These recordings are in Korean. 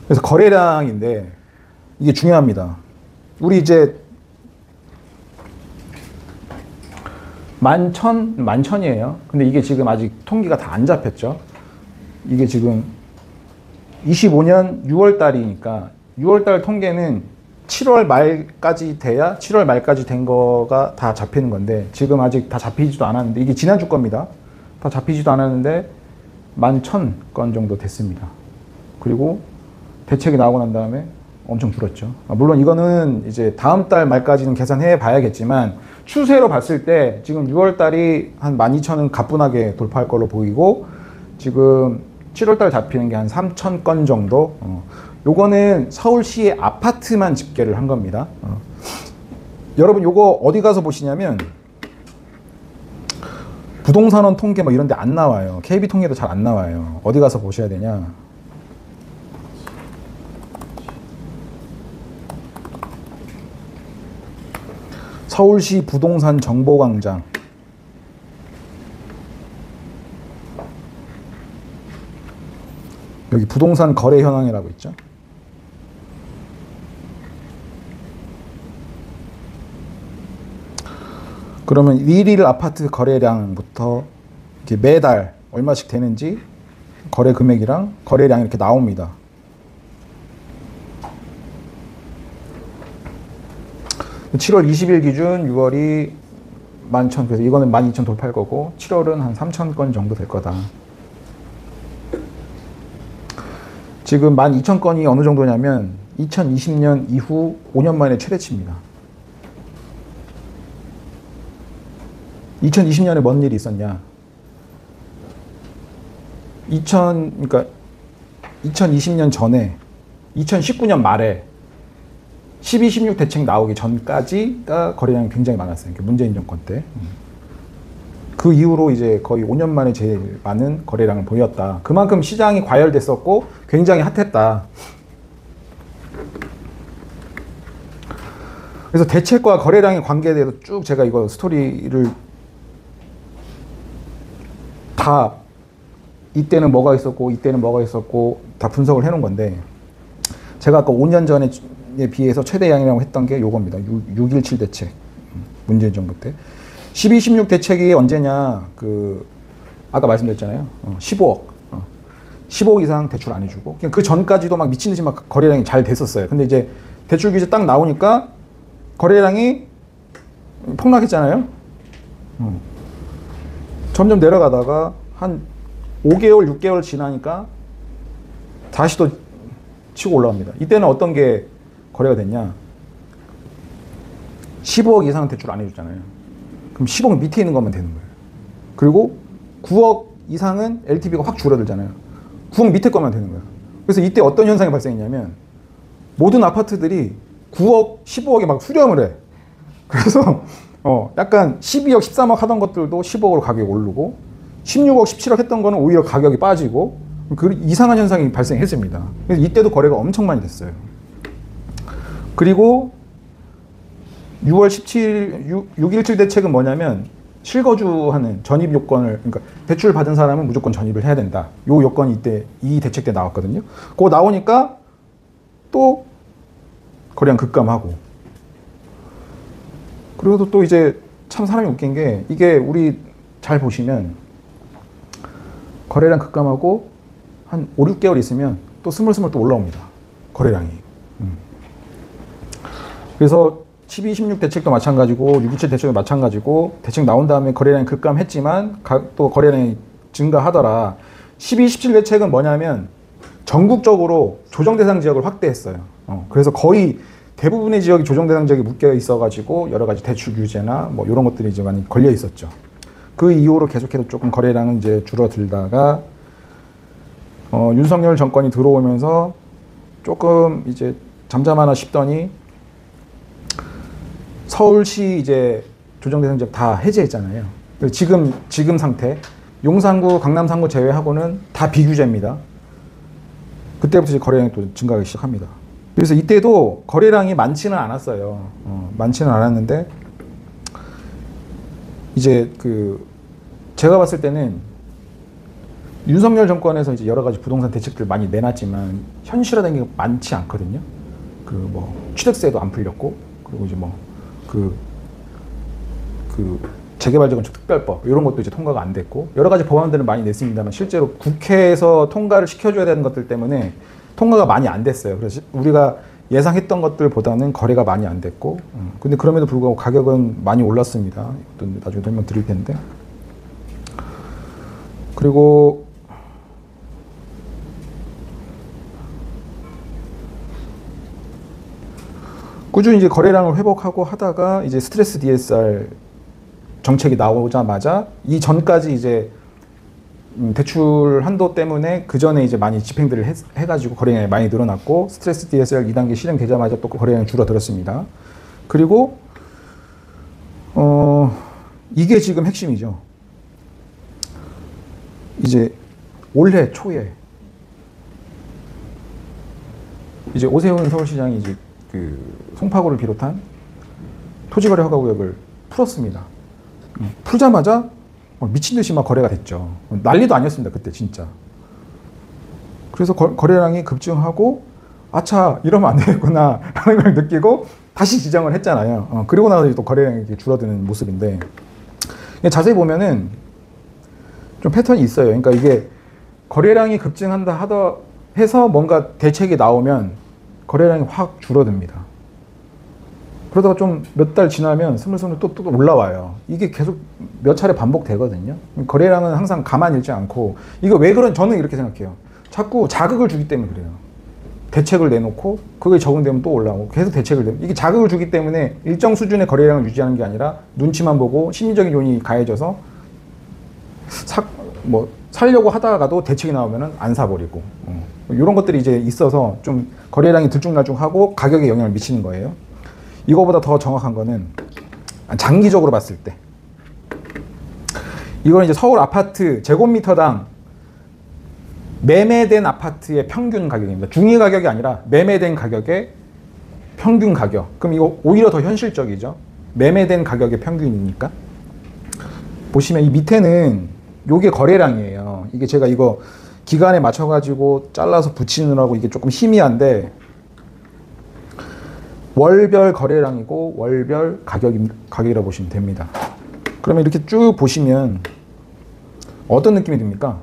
그래서 거래량인데 이게 중요합니다. 우리 이제 11,000이에요. 근데 이게 지금 아직 통계가 다 안 잡혔죠. 이게 지금 25년 6월 달이니까 6월 달 통계는 7월 말까지 돼야 7월 말까지 된 거가 다 잡히는 건데 지금 아직 다 잡히지도 않았는데 이게 지난주 겁니다. 다 잡히지도 않았는데 11,000건 정도 됐습니다. 그리고 대책이 나오고 난 다음에 엄청 줄었죠. 물론 이거는 이제 다음 달 말까지는 계산해 봐야겠지만 추세로 봤을 때 지금 6월 달이 한 12,000은 가뿐하게 돌파할 걸로 보이고 지금 7월 달 잡히는 게 한 3,000건 정도. 요거는 서울시의 아파트만 집계를 한 겁니다. 여러분 요거 어디 가서 보시냐면 부동산원 통계 뭐 이런 데 안 나와요. KB 통계도 잘 안 나와요. 어디 가서 보셔야 되냐. 서울시 부동산 정보광장. 여기 부동산 거래 현황이라고 있죠. 그러면 일일 아파트 거래량부터 이렇게 매달 얼마씩 되는지 거래 금액이랑 거래량이 이렇게 나옵니다. (7월 20일) 기준 6월이 11,000, 그래서 이거는 12,000 돌파할 거고 7월은 한 3,000건 정도 될 거다. 지금 12,000건이 어느 정도냐면 2020년 이후 5년 만에 최대치입니다. 2020년에 뭔 일이 있었냐? 그러니까 2020년 전에 2019년 말에 12, 16 대책 나오기 전까지가 거래량이 굉장히 많았어요. 그러니까 문재인 정권 때. 그 이후로 이제 거의 5년 만에 제일 많은 거래량을 보였다. 그만큼 시장이 과열됐었고 굉장히 핫했다. 그래서 대책과 거래량의 관계에 대해서 쭉 제가 이거 스토리를 다 이때는 뭐가 있었고 이때는 뭐가 있었고 다 분석을 해놓은 건데 제가 아까 5년 전에 비해서 최대량이라고 했던 게 요겁니다. 6.17 대책. 문재인 정부 때. 12, 16 대책이 언제냐. 아까 말씀드렸잖아요. 15억. 15억 이상 대출 안 해주고. 그 전까지도 막 미친 듯이 막 거래량이 잘 됐었어요. 근데 이제 대출 규제 딱 나오니까 거래량이 폭락했잖아요. 점점 내려가다가 한 5개월, 6개월 지나니까 다시 또 치고 올라갑니다. 이때는 어떤 게 거래가 됐냐. 15억 이상 대출 안 해줬잖아요. 그럼 10억 밑에 있는 것만 되는 거예요. 그리고 9억 이상은 LTV가 확 줄어들잖아요. 9억 밑에 것만 되는 거예요. 그래서 이때 어떤 현상이 발생했냐면 모든 아파트들이 9억, 15억에 막 수렴을 해. 그래서 약간 12억, 13억 하던 것들도 15억으로 가격이 오르고 16억, 17억 했던 거는 오히려 가격이 빠지고 그 이상한 현상이 발생했습니다. 그래서 이때도 거래가 엄청 많이 됐어요. 그리고 6월 17일 6.17 대책은 뭐냐면 실거주하는 전입 요건을, 그러니까 대출 받은 사람은 무조건 전입을 해야 된다. 요 요건이 이때 이 대책 때 나왔거든요. 그거 나오니까 또 거래량 급감하고. 그리고 또 이제 참 사람이 웃긴 게 이게 우리 잘 보시면 거래량 급감하고 한 5, 6개월 있으면 또 스물스물 또 올라옵니다. 거래량이. 그래서 12, 16 대책도 마찬가지고 6.27 대책도 마찬가지고 대책 나온 다음에 거래량이 급감했지만 또 거래량이 증가하더라. 12, 17 대책은 뭐냐면 전국적으로 조정 대상 지역을 확대했어요. 그래서 거의 대부분의 지역이 조정 대상 지역에 묶여 있어가지고 여러 가지 대출 규제나 뭐 이런 것들이 이제 많이 걸려 있었죠. 그 이후로 계속해서 조금 거래량은 이제 줄어들다가 윤석열 정권이 들어오면서 조금 이제 잠잠하나 싶더니 서울시 이제 조정 대상 지역 다 해제했잖아요. 지금 상태 용산구, 강남 3구 제외하고는 다 비규제입니다. 그때부터 이제 거래량이 또 증가하기 시작합니다. 그래서 이때도 거래량이 많지는 않았어요. 많지는 않았는데 이제 제가 봤을 때는 윤석열 정권에서 이제 여러 가지 부동산 대책들 많이 내놨지만 현실화된 게 많지 않거든요. 그 뭐 취득세도 안 풀렸고, 그리고 이제 뭐 그 재개발재건축 특별법 이런 것도 이제 통과가 안 됐고, 여러 가지 법안들은 많이 냈습니다만 실제로 국회에서 통과를 시켜줘야 되는 것들 때문에 통과가 많이 안 됐어요. 그래서 우리가 예상했던 것들보다는 거래가 많이 안 됐고, 근데 그럼에도 불구하고 가격은 많이 올랐습니다. 이것도 나중에 설명드릴 텐데. 그리고 꾸준히 이제 거래량을 회복하고 하다가 이제 스트레스 DSR 정책이 나오자마자 이 전까지 이제 대출 한도 때문에 그 전에 이제 많이 집행들을 해가지고 거래량이 많이 늘어났고, 스트레스 DSR 2단계 실행되자마자 또 거래량이 줄어들었습니다. 그리고 이게 지금 핵심이죠. 이제 올해 초에 이제 오세훈 서울시장이 이제 그 송파구를 비롯한 토지거래 허가구역을 풀었습니다. 풀자마자 미친 듯이 막 거래가 됐죠. 난리도 아니었습니다, 그때 진짜. 그래서 거래량이 급증하고, 아차, 이러면 안 되겠구나 하는 걸 느끼고 다시 지정을 했잖아요. 그리고 나서 또 거래량이 줄어드는 모습인데, 자세히 보면은 좀 패턴이 있어요. 그러니까 이게 거래량이 급증한다 하다 해서 뭔가 대책이 나오면 거래량이 확 줄어듭니다. 그러다가 좀 몇 달 지나면 스물스물 또 올라와요. 이게 계속 몇 차례 반복되거든요. 거래량은 항상 가만히 있지 않고, 이거 왜 저는 이렇게 생각해요. 자꾸 자극을 주기 때문에 그래요. 대책을 내놓고 그게 적응되면 또 올라오고 계속 대책을 내고, 이게 자극을 주기 때문에 일정 수준의 거래량을 유지하는 게 아니라 눈치만 보고 심리적인 요인이 가해져서 살려고 하다가도 대책이 나오면 안 사버리고, 이런 것들이 이제 있어서 좀 거래량이 들쭉날쭉하고 가격에 영향을 미치는 거예요. 이거보다 더 정확한 거는 장기적으로 봤을 때, 이건 이제 서울 아파트 제곱미터당 매매된 아파트의 평균 가격입니다. 중위 가격이 아니라 매매된 가격의 평균 가격. 그럼 이거 오히려 더 현실적이죠. 매매된 가격의 평균이니까. 보시면 이 밑에는 요게 거래량이에요. 이게 제가 이거 기간에 맞춰가지고 잘라서 붙이느라고 이게 조금 희미한데, 월별 거래량이고 월별 가격이라고 보시면 됩니다. 그러면 이렇게 쭉 보시면 어떤 느낌이 듭니까?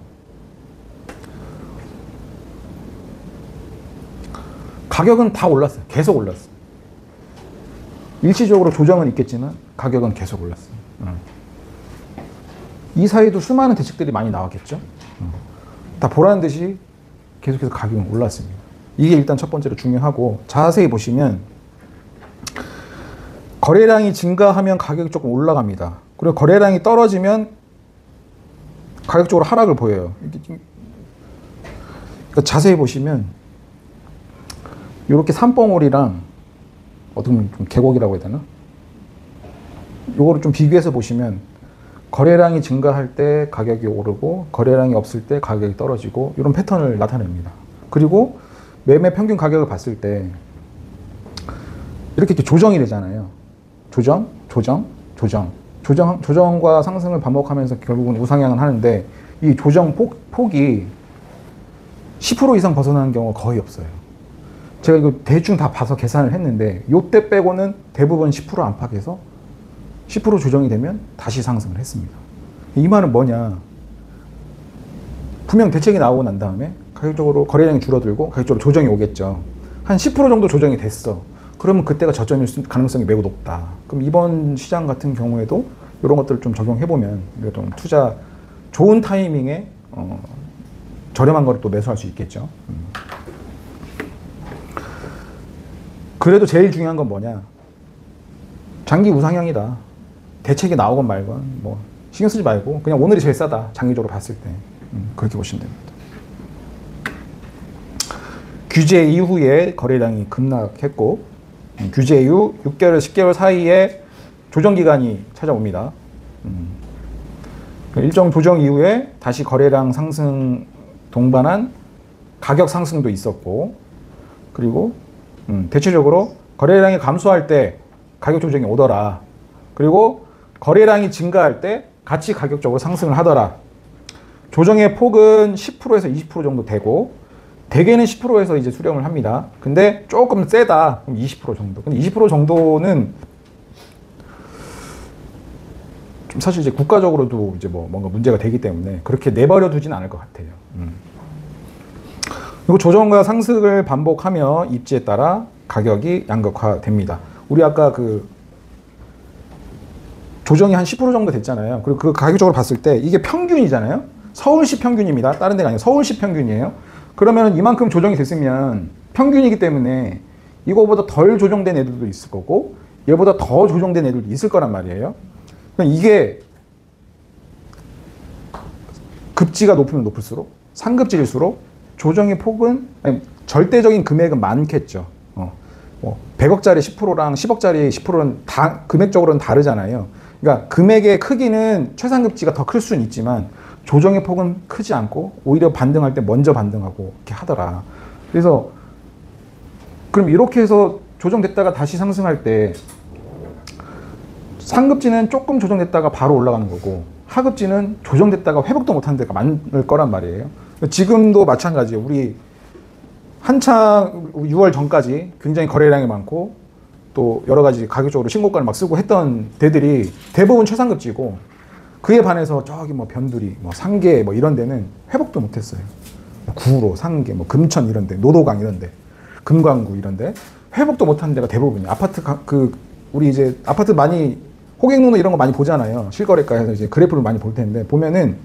가격은 다 올랐어요. 계속 올랐어요. 일시적으로 조정은 있겠지만 가격은 계속 올랐어요. 이 사이도 수많은 대책들이 많이 나왔겠죠. 다 보라는 듯이 계속해서 가격은 올랐습니다. 이게 일단 첫 번째로 중요하고, 자세히 보시면 거래량이 증가하면 가격이 조금 올라갑니다. 그리고 거래량이 떨어지면 가격적으로 하락을 보여요. 그러니까 자세히 보시면 이렇게 산봉우리랑 어떻게 보면 좀 계곡이라고 해야 되나? 요거를 좀 비교해서 보시면 거래량이 증가할 때 가격이 오르고 거래량이 없을 때 가격이 떨어지고, 이런 패턴을 나타냅니다. 그리고 매매 평균 가격을 봤을 때 이렇게 조정이 되잖아요. 조정과 상승을 반복하면서 결국은 우상향을 하는데, 이 조정 폭이 10% 이상 벗어나는 경우가 거의 없어요. 제가 이거 대충 다 봐서 계산을 했는데, 요때 빼고는 대부분 10% 안팎에서 10% 조정이 되면 다시 상승을 했습니다. 이 말은 뭐냐? 분명 대책이 나오고 난 다음에 가격적으로 거래량이 줄어들고 가격적으로 조정이 오겠죠. 한 10% 정도 조정이 됐어. 그러면 그때가 저점일 가능성이 매우 높다. 그럼 이번 시장 같은 경우에도 이런 것들을 좀 적용해보면 좀 투자 좋은 타이밍에 저렴한 거를 또 매수할 수 있겠죠. 그래도 제일 중요한 건 뭐냐? 장기 우상향이다. 대책이 나오건 말건 뭐 신경 쓰지 말고 그냥 오늘이 제일 싸다. 장기적으로 봤을 때. 그렇게 보시면 됩니다. 규제 이후에 거래량이 급락했고, 규제 이후 6개월, 10개월 사이에 조정기간이 찾아옵니다. 일정 조정 이후에 다시 거래량 상승 동반한 가격 상승도 있었고, 그리고 대체적으로 거래량이 감소할 때 가격 조정이 오더라. 그리고 거래량이 증가할 때 같이 가격적으로 상승을 하더라. 조정의 폭은 10%에서 20% 정도 되고 대개는 10%에서 이제 수렴을 합니다. 근데 조금 세다. 그럼 20% 정도. 근데 20% 정도는 좀 사실 이제 국가적으로도 이제 뭐 뭔가 문제가 되기 때문에 그렇게 내버려 두진 않을 것 같아요. 그리고 조정과 상승을 반복하며 입지에 따라 가격이 양극화됩니다. 우리 아까 그 조정이 한 10% 정도 됐잖아요. 그리고 그 가격적으로 봤을 때 이게 평균이잖아요. 서울시 평균입니다. 다른 데가 아니에요. 서울시 평균이에요. 그러면 이만큼 조정이 됐으면 평균이기 때문에 이거보다 덜 조정된 애들도 있을 거고 얘보다 더 조정된 애들도 있을 거란 말이에요. 그러니까 이게 급지가 높으면 높을수록 상급지일수록 조정의 폭은 아니, 절대적인 금액은 많겠죠. 뭐 100억짜리 10%랑 10억짜리 10%는 다 금액적으로는 다르잖아요. 그러니까 금액의 크기는 최상급지가 더 클 수는 있지만 조정의 폭은 크지 않고 오히려 반등할 때 먼저 반등하고 이렇게 하더라. 그래서 그럼 이렇게 해서 조정됐다가 다시 상승할 때 상급지는 조금 조정됐다가 바로 올라가는 거고 하급지는 조정됐다가 회복도 못하는 데가 많을 거란 말이에요. 지금도 마찬가지예요. 우리 한창 6월 전까지 굉장히 거래량이 많고 또 여러 가지 가격적으로 신고가를 막 쓰고 했던 데들이 대부분 최상급지고 그에 반해서 저기 뭐 변두리, 뭐 상계 뭐 이런 데는 회복도 못했어요. 구로, 상계, 뭐 금천 이런 데, 노도강 이런 데, 금광구 이런 데 회복도 못하는 데가 대부분이에요. 아파트 우리 이제 아파트 많이 호갱노노 이런 거 많이 보잖아요. 실거래가에서 이제 그래프를 많이 볼 텐데 보면은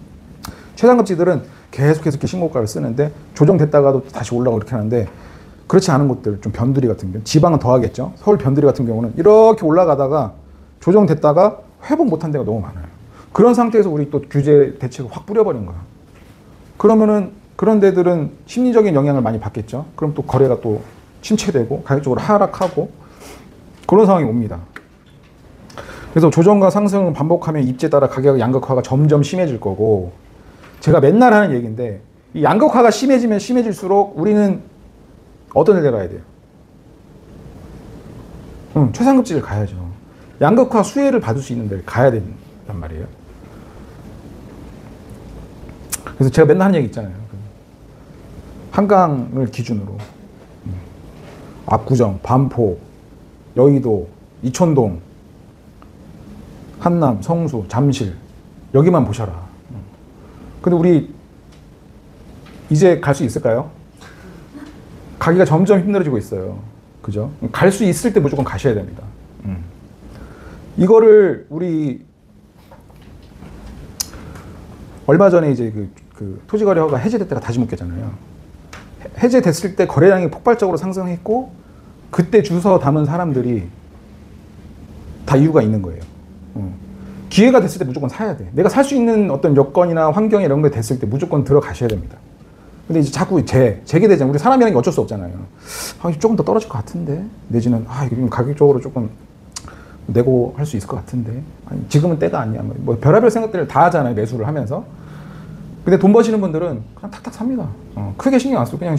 최상급지들은 계속해서 이렇게 신고가를 쓰는데 조정됐다가도 다시 올라가고 이렇게 하는데 그렇지 않은 곳들 좀 변두리 같은 경우 지방은 더 하겠죠. 서울 변두리 같은 경우는 이렇게 올라가다가 조정됐다가 회복 못한 데가 너무 많아요. 그런 상태에서 우리 또 규제 대책을 확 뿌려버린 거야. 그러면은 그런 데들은 심리적인 영향을 많이 받겠죠. 그럼 또 거래가 또 침체되고 가격적으로 하락하고 그런 상황이 옵니다. 그래서 조정과 상승을 반복하면 입지에 따라 가격 양극화가 점점 심해질 거고 제가 맨날 하는 얘기인데 이 양극화가 심해지면 심해질수록 우리는 어떤 데 가야 돼요? 최상급지를 가야죠. 양극화 수혜를 받을 수 있는 데를 가야 된단 말이에요. 그래서 제가 맨날 하는 얘기 있잖아요. 한강을 기준으로 압구정, 반포, 여의도, 이촌동, 한남, 성수, 잠실 여기만 보셔라. 근데 우리 이제 갈 수 있을까요? 가기가 점점 힘들어지고 있어요. 그죠? 갈 수 있을 때 무조건 가셔야 됩니다. 이거를 우리 얼마 전에 이제 그 토지거래허가 해제될 때가 다시 묻겠잖아요. 해제됐을 때 거래량이 폭발적으로 상승했고 그때 주워 담은 사람들이 다 이유가 있는 거예요. 기회가 됐을 때 무조건 사야 돼. 내가 살 수 있는 어떤 여건이나 환경 이런 게 됐을 때 무조건 들어가셔야 됩니다. 근데 이제 자꾸 재개되잖아요. 우리 사람이라는 게 어쩔 수 없잖아요. 조금 더 떨어질 것 같은데 내지는 이거 가격적으로 조금 내고 할 수 있을 것 같은데 아니, 지금은 때가 아니야. 뭐 별의별 생각들을 다 하잖아요. 매수를 하면서. 근데 돈 버시는 분들은 그냥 탁탁 삽니다. 크게 신경 안 쓰고 그냥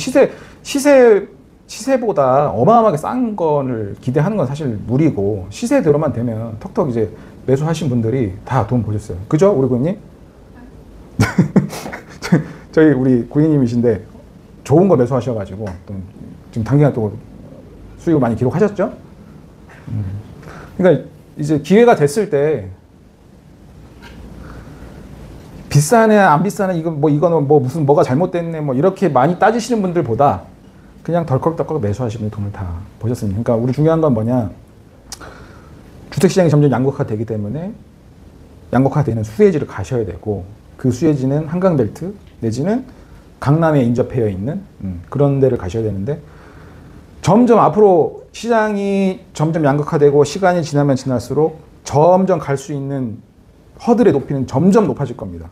시세보다 어마어마하게 싼 거를 기대하는 건 사실 무리고 시세대로만 되면 턱턱 이제 매수하신 분들이 다 돈 보셨어요. 그죠? 우리 고객님? 저희 우리 고객님이신데 좋은 거 매수하셔가지고 또 지금 단기간 또 수익을 많이 기록하셨죠? 그러니까 이제 기회가 됐을 때 비싸네 안 비싸네 이거는 뭐 무슨 뭐가 잘못됐네 뭐 이렇게 많이 따지시는 분들보다 그냥 덜컥덜컥 매수하시면 돈을 다 보셨습니다. 그러니까 우리 중요한 건 뭐냐? 주택시장이 점점 양극화되기 때문에 양극화되는 수혜지를 가셔야 되고 그 수혜지는 한강벨트 내지는 강남에 인접해 있는 그런 데를 가셔야 되는데 점점 앞으로 시장이 점점 양극화되고 시간이 지나면 지날수록 점점 갈 수 있는 허들의 높이는 점점 높아질 겁니다.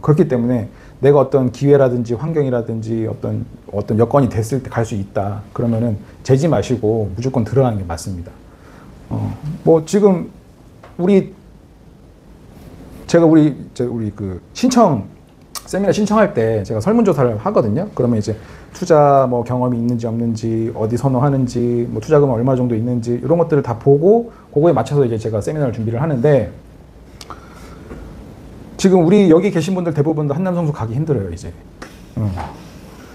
그렇기 때문에 내가 어떤 기회라든지 환경이라든지 어떤 여건이 됐을 때 갈 수 있다. 그러면은 재지 마시고 무조건 들어가는 게 맞습니다. 뭐 지금 제가 우리 그 세미나 신청할 때 제가 설문조사를 하거든요. 그러면 이제 투자 뭐 경험이 있는지 없는지, 어디 선호하는지, 뭐 투자금은 얼마 정도 있는지 이런 것들을 다 보고 그거에 맞춰서 이제 제가 세미나를 준비를 하는데 지금 우리 여기 계신 분들 대부분 한남 성수 가기 힘들어요 이제.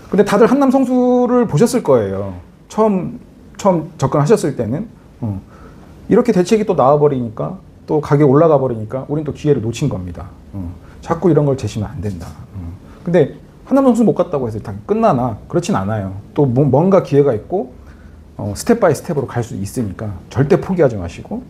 근데 다들 한남 성수를 보셨을 거예요. 처음 접근하셨을 때는. 이렇게 대책이 또 나와버리니까 또 가격이 올라가 버리니까 우린 또 기회를 놓친 겁니다. 자꾸 이런 걸 제시면 안 된다. 근데 한남 성수 못 갔다고 해서 다 끝나나? 그렇진 않아요. 또 뭔가 기회가 있고 스텝 바이 스텝으로 갈 수 있으니까 절대 포기하지 마시고